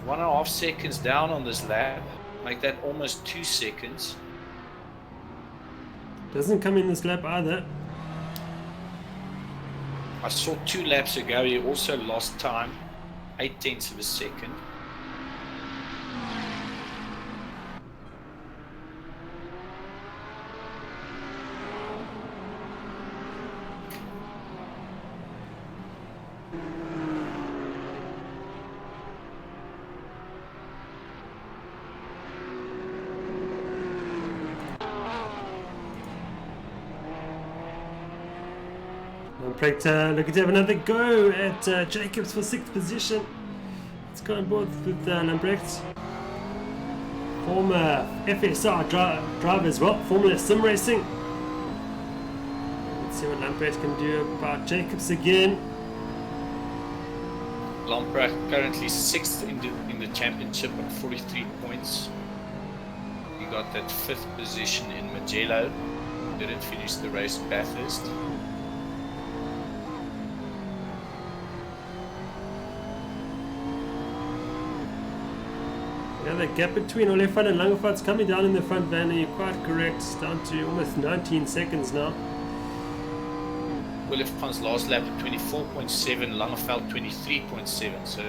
[SPEAKER 2] 1.5 seconds down on this lap. Make that almost 2 seconds.
[SPEAKER 1] Doesn't come in this lap either.
[SPEAKER 2] I saw 2 laps ago he also lost time. 0.8 of a second.
[SPEAKER 1] Commentator looking to have another go at Jacobs for 6th position. Let's go on board with Lambrecht. Former FSR driver as well, Formula Sim Racing. Let's see what Lambrecht can do about Jacobs again.
[SPEAKER 2] Lambrecht currently 6th in the championship at 43 points. He got that 5th position in Mugello. Didn't finish the race at Bathurst.
[SPEAKER 1] Yeah, the gap between Olifant and Langevelt's coming down in the front van, and you're quite correct. It's down to almost 19 seconds now.
[SPEAKER 2] Willifant's last lap at 24.7, Langeveld 23.7, so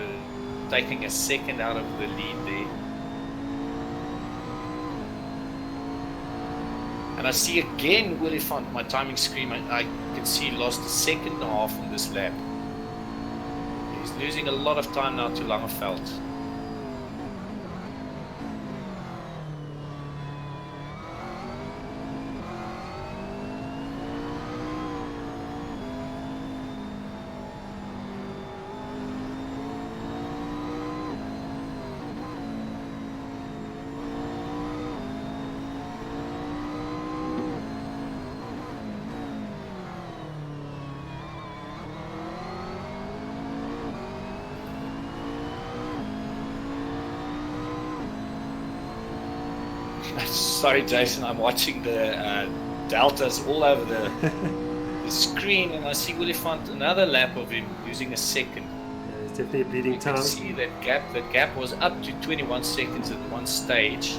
[SPEAKER 2] taking a second out of the lead there. And I see again Willifant, my timing screen, I can see he lost a second and a half on this lap. He's losing a lot of time now to Langeveld. Sorry, Jason, I'm watching the deltas all over the screen, and I see Willifant another lap of him losing a second.
[SPEAKER 1] Yeah, it's definitely bleeding time.
[SPEAKER 2] You can see that gap. That gap was up to 21 seconds at one stage,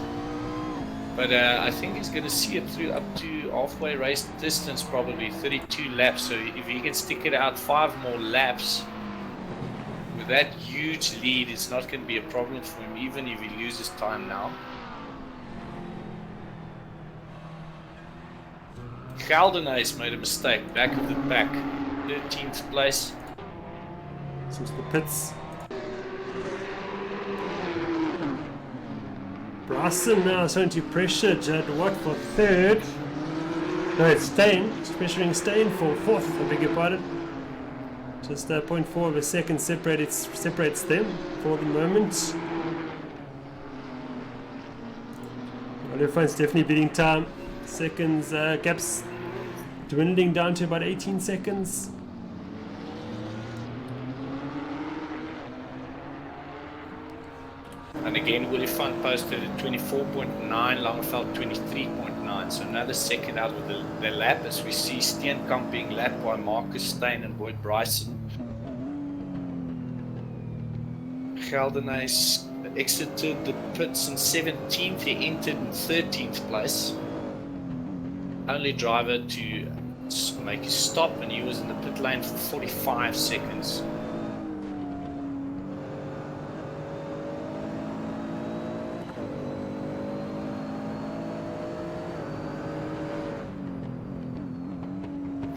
[SPEAKER 2] but I think he's going to see it through up to halfway race distance, probably 32 laps. So if he can stick it out 5 more laps with that huge lead, it's not going to be a problem for him, even if he loses time now. Holden-Jones made a mistake, back of the pack, 13th place.
[SPEAKER 1] into the pits. Bryson now starting to pressure Judd Watt for third. No, it's Steyn. It's pressuring Steyn for fourth, I beg your pardon. Just 0.4 of a second separates them for the moment. Oliphant's definitely beating time. Seconds, gaps dwindling down to about 18 seconds.
[SPEAKER 2] And again, Willie Fund posted at 24.9, Langeveld 23.9. So another second out of the lap as we see Steenkamp being lapped by Marcus Steyn and Boyd Bryson. Geldenhuys exited the pits in 17th, he entered in 13th place. Only driver to make his stop, and he was in the pit lane for 45 seconds.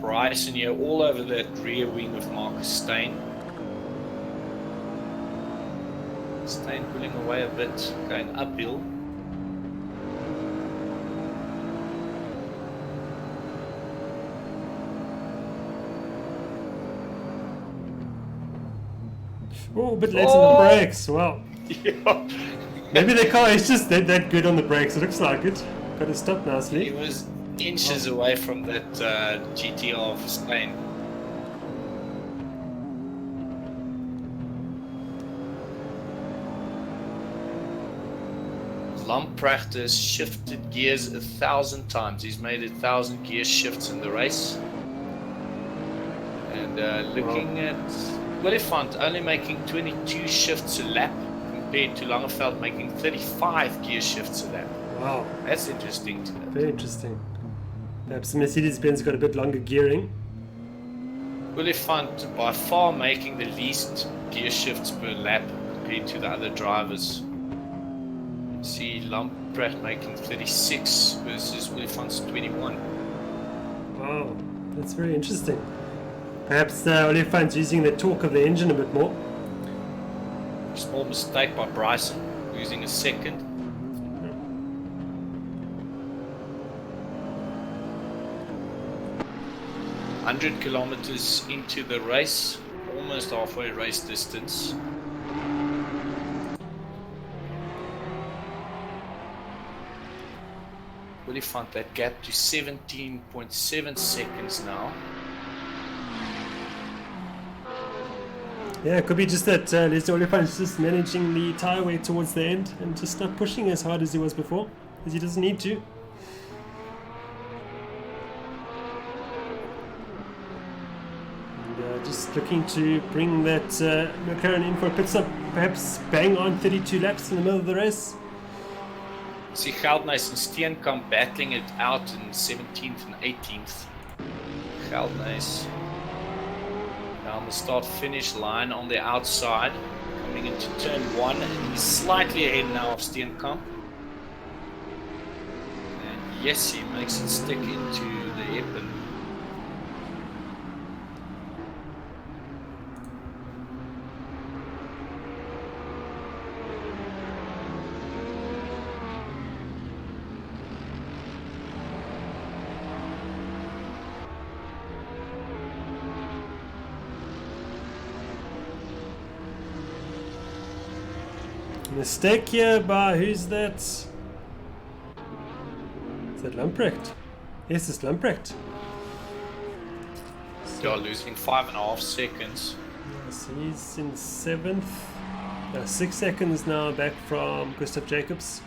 [SPEAKER 2] Bryson here all over that rear wing of Marcus Steyn. Steyn pulling away a bit, going uphill.
[SPEAKER 1] Oh, a bit late on the brakes. Wow.
[SPEAKER 2] Yeah.
[SPEAKER 1] Maybe the car is just that good on the brakes. It looks like it. Got to stop nicely.
[SPEAKER 2] He was inches away from that GTR of Steyn. Lamprecht has shifted gears 1,000 times. He's made 1,000 gear shifts in the race. And looking at Willifant only making 22 shifts a lap compared to Langeveld making 35 gear shifts a lap.
[SPEAKER 1] Wow.
[SPEAKER 2] That's interesting.
[SPEAKER 1] Very interesting. Perhaps Mercedes-Benz got a bit longer gearing.
[SPEAKER 2] Willifant by far making the least gear shifts per lap compared to the other drivers. See Lamprecht making 36 versus Willifant's 21.
[SPEAKER 1] Wow, that's very interesting. Perhaps Olifant's using the torque of the engine a bit more.
[SPEAKER 2] Small mistake by Bryson, losing a second. Yeah. 100 kilometers into the race, almost halfway race distance. Really found that gap to 17.7 seconds now.
[SPEAKER 1] Yeah, it could be just that Les Olifant is just managing the tyre weight towards the end and just not pushing as hard as he was before, because he doesn't need to. And just looking to bring that McLaren in for a pit stop, perhaps bang on 32 laps in the middle of the race.
[SPEAKER 2] See Geldenhuys and Steenkamp battling it out in 17th and 18th. Geldenhuys down the start-finish line on the outside, coming into turn 1, and he's slightly ahead now of Steenkamp. And yes, he makes it stick into the hairpin.
[SPEAKER 1] Mistake here by who's that? Is that Lamprecht? Yes, it's Lamprecht.
[SPEAKER 2] You're losing 5.5 seconds.
[SPEAKER 1] Yes, he's in 7th. 6 seconds now back from Gustav Jacobs.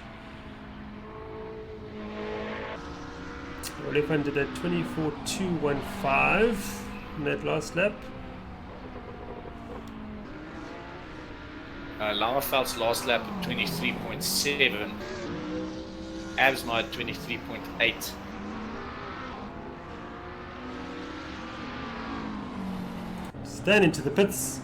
[SPEAKER 1] Olifant did a 24.215 in that last lap.
[SPEAKER 2] Langeveld's last lap at 23.7. Absma at 23.8.
[SPEAKER 1] Stand into the pits.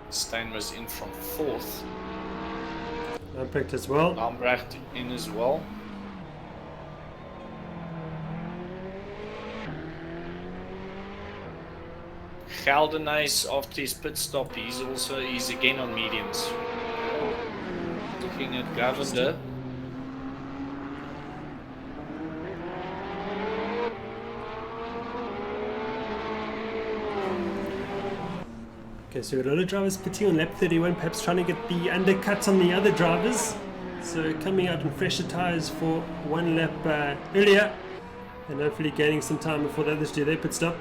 [SPEAKER 2] Steyn was in from 4th.
[SPEAKER 1] Lamprecht as well.
[SPEAKER 2] Lamprecht in as well. Holden-Jones after his pit stop, he's again on mediums. Looking at Govender.
[SPEAKER 1] Okay, so a lot of drivers pitting on lap 31, perhaps trying to get the undercuts on the other drivers. So coming out on fresher tyres for one lap earlier, and hopefully gaining some time before the others do their pit stop.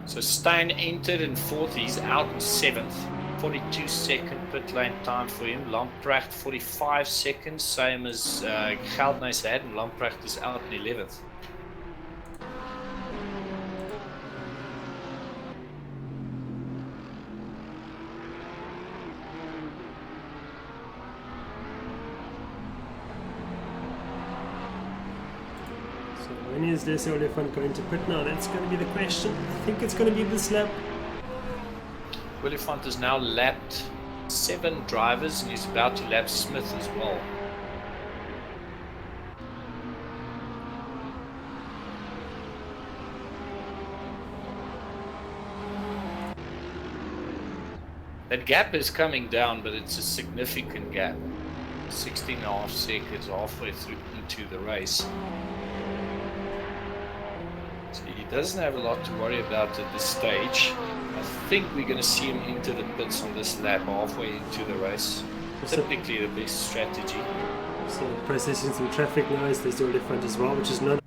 [SPEAKER 2] So Stein entered in 4th, he's out in 7th. 42-second pit lane time for him. Lamprecht 45 seconds, same as Holden-Jones had, and Lamprecht is out in 11th.
[SPEAKER 1] When is this Oliphant going to pit now? That's going to be the question. I think it's going to be this lap.
[SPEAKER 2] Oliphant has now lapped 7 drivers and he's about to lap Smith as well. That gap is coming down, but it's a significant gap. 16.5 seconds halfway through into the race. So he doesn't have a lot to worry about at this stage. I think we're going to see him into the pits on this lap halfway into the race. Typically the best strategy.
[SPEAKER 1] So processing some traffic noise, there's the Oliphant as well, which is not